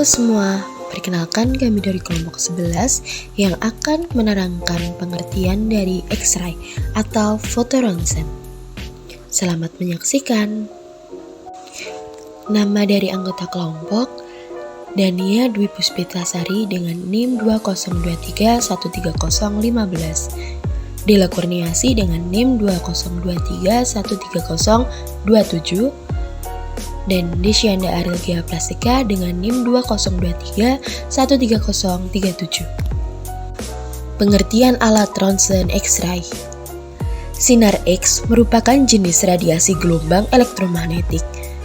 Halo semua, perkenalkan kami dari kelompok 11 yang akan menerangkan pengertian dari X-ray atau fotoronsen. Selamat menyaksikan. Nama dari anggota kelompok, Dania Dwi Puspitasari dengan NIM 2023130515. Dela Kurniasi dengan NIM 2023130027 dan Desyanda Arilgia Plastika dengan NIM 2023130337. Pengertian alat ronsen X-ray. Sinar X merupakan jenis radiasi gelombang elektromagnetik.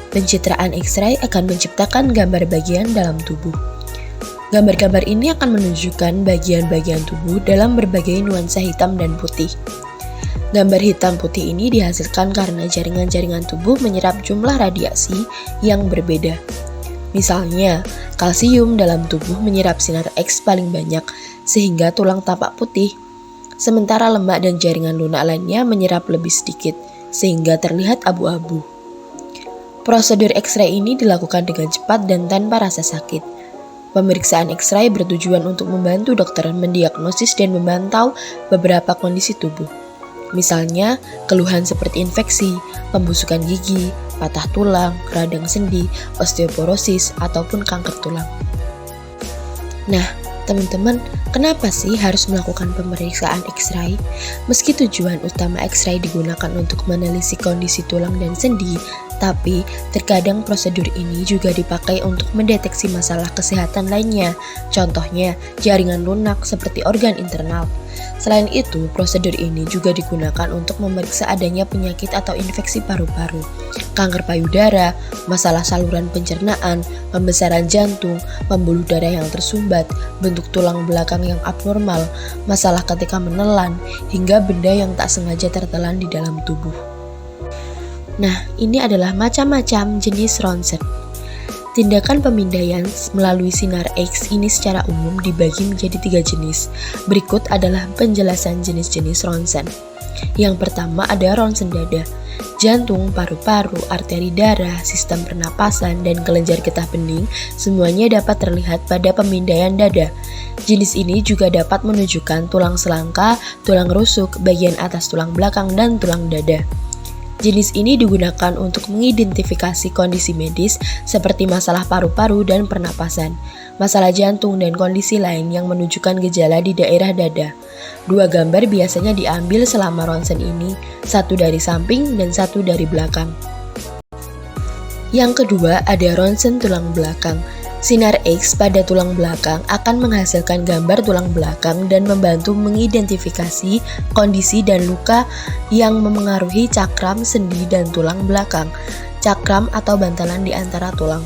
Pencitraan X-ray akan menciptakan gambar bagian dalam tubuh. Gambar-gambar ini akan menunjukkan bagian-bagian tubuh dalam berbagai nuansa hitam dan putih. Gambar hitam putih ini dihasilkan karena jaringan-jaringan tubuh menyerap jumlah radiasi yang berbeda. Misalnya, kalsium dalam tubuh menyerap sinar X paling banyak sehingga tulang tampak putih. Sementara lemak dan jaringan lunak lainnya menyerap lebih sedikit sehingga terlihat abu-abu. Prosedur X-ray ini dilakukan dengan cepat dan tanpa rasa sakit. Pemeriksaan X-ray bertujuan untuk membantu dokter mendiagnosis dan memantau beberapa kondisi tubuh. Misalnya, keluhan seperti infeksi, pembusukan gigi, patah tulang, radang sendi, osteoporosis, ataupun kanker tulang. Nah, teman-teman, kenapa sih harus melakukan pemeriksaan X-ray? Meski tujuan utama X-ray digunakan untuk menelisik kondisi tulang dan sendi, tapi terkadang prosedur ini juga dipakai untuk mendeteksi masalah kesehatan lainnya, contohnya jaringan lunak seperti organ internal. Selain itu, prosedur ini juga digunakan untuk memeriksa adanya penyakit atau infeksi paru-paru, kanker payudara, masalah saluran pencernaan, pembesaran jantung, pembuluh darah yang tersumbat, bentuk tulang belakang yang abnormal, masalah ketika menelan, hingga benda yang tak sengaja tertelan di dalam tubuh. Nah, ini adalah macam-macam jenis ronsen. Tindakan pemindaian melalui sinar X ini secara umum dibagi menjadi 3 jenis. Berikut adalah penjelasan jenis-jenis ronsen. Yang pertama ada ronsen dada. Jantung, paru-paru, arteri darah, sistem pernapasan, dan kelenjar getah bening semuanya dapat terlihat pada pemindaian dada. Jenis ini juga dapat menunjukkan tulang selangka, tulang rusuk, bagian atas tulang belakang, dan tulang dada. Jenis ini digunakan untuk mengidentifikasi kondisi medis seperti masalah paru-paru dan pernapasan, masalah jantung dan kondisi lain yang menunjukkan gejala di daerah dada. 2 gambar biasanya diambil selama ronsen ini, 1 dari samping dan 1 dari belakang. Yang kedua ada ronsen tulang belakang. Sinar X pada tulang belakang akan menghasilkan gambar tulang belakang dan membantu mengidentifikasi kondisi dan luka yang memengaruhi cakram, sendi, dan tulang belakang, cakram atau bantalan di antara tulang.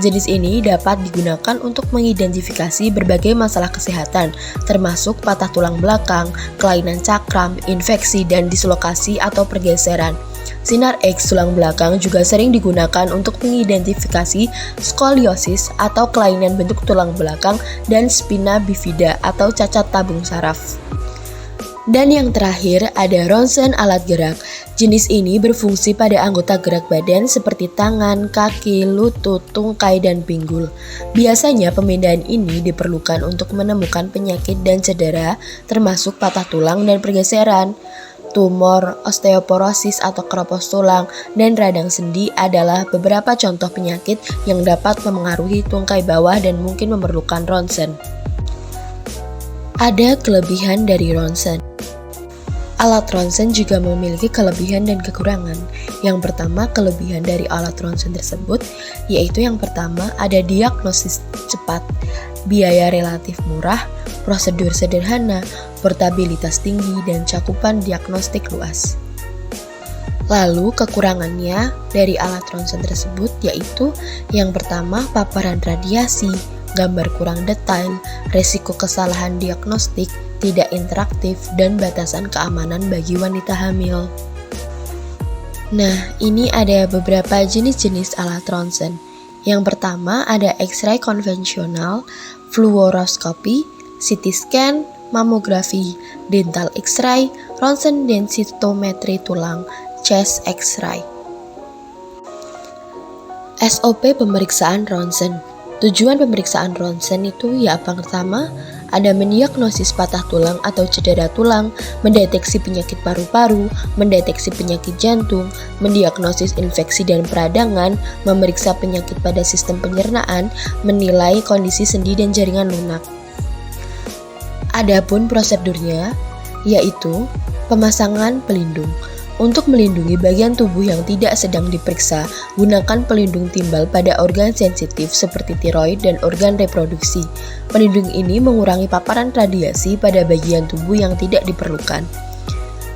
Jenis ini dapat digunakan untuk mengidentifikasi berbagai masalah kesehatan, termasuk patah tulang belakang, kelainan cakram, infeksi, dan dislokasi atau pergeseran. Sinar X tulang belakang juga sering digunakan untuk mengidentifikasi skoliosis atau kelainan bentuk tulang belakang dan spina bifida atau cacat tabung saraf. Dan yang terakhir ada ronsen alat gerak. Jenis ini berfungsi pada anggota gerak badan seperti tangan, kaki, lutut, tungkai, dan pinggul. Biasanya pemindaian ini diperlukan untuk menemukan penyakit dan cedera termasuk patah tulang dan pergeseran. Tumor, osteoporosis atau keropos tulang, dan radang sendi adalah beberapa contoh penyakit yang dapat memengaruhi tungkai bawah dan mungkin memerlukan ronsen. Ada kelebihan dari ronsen. Alat ronsen juga memiliki kelebihan dan kekurangan. Yang pertama, kelebihan dari alat ronsen tersebut yaitu yang pertama ada diagnosis cepat, biaya relatif murah, prosedur sederhana, portabilitas tinggi, dan cakupan diagnostik luas. Lalu kekurangannya dari alat ronsen tersebut yaitu yang pertama paparan radiasi, gambar kurang detail, resiko kesalahan diagnostik, tidak interaktif, dan batasan keamanan bagi wanita hamil. Nah, ini ada beberapa jenis-jenis alat ronsen. Yang pertama ada X-ray konvensional, fluoroskopi, CT scan, mamografi, dental X-ray, ronsen densitometri tulang, chest X-ray. SOP pemeriksaan ronsen. Tujuan pemeriksaan ronsen itu ya pertama, ada mendiagnosis patah tulang atau cedera tulang, mendeteksi penyakit paru-paru, mendeteksi penyakit jantung, mendiagnosis infeksi dan peradangan, memeriksa penyakit pada sistem pencernaan, menilai kondisi sendi dan jaringan lunak. Adapun prosedurnya, yaitu pemasangan pelindung. Untuk melindungi bagian tubuh yang tidak sedang diperiksa, gunakan pelindung timbal pada organ sensitif seperti tiroid dan organ reproduksi. Pelindung ini mengurangi paparan radiasi pada bagian tubuh yang tidak diperlukan.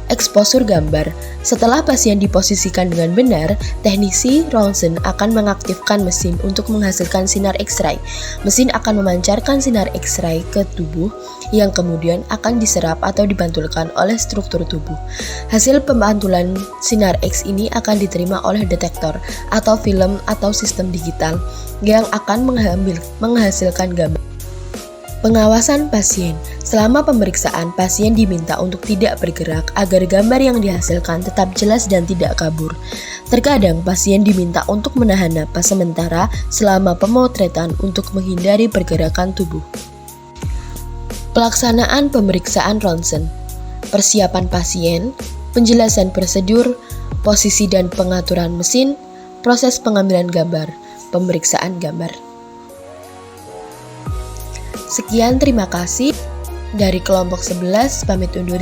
Eksposur gambar. Setelah pasien diposisikan dengan benar, teknisi ronsen akan mengaktifkan mesin untuk menghasilkan sinar X-ray. Mesin akan memancarkan sinar X-ray ke tubuh yang kemudian akan diserap atau dipantulkan oleh struktur tubuh. Hasil pemantulan sinar X ini akan diterima oleh detektor atau film atau sistem digital yang akan menghasilkan gambar. Pengawasan pasien. Selama pemeriksaan, pasien diminta untuk tidak bergerak agar gambar yang dihasilkan tetap jelas dan tidak kabur. Terkadang pasien diminta untuk menahan napas sementara selama pemotretan untuk menghindari pergerakan tubuh. Pelaksanaan pemeriksaan ronsen. Persiapan pasien, penjelasan prosedur, posisi dan pengaturan mesin, proses pengambilan gambar, pemeriksaan gambar. Sekian, terima kasih. Dari kelompok 11, pamit undur.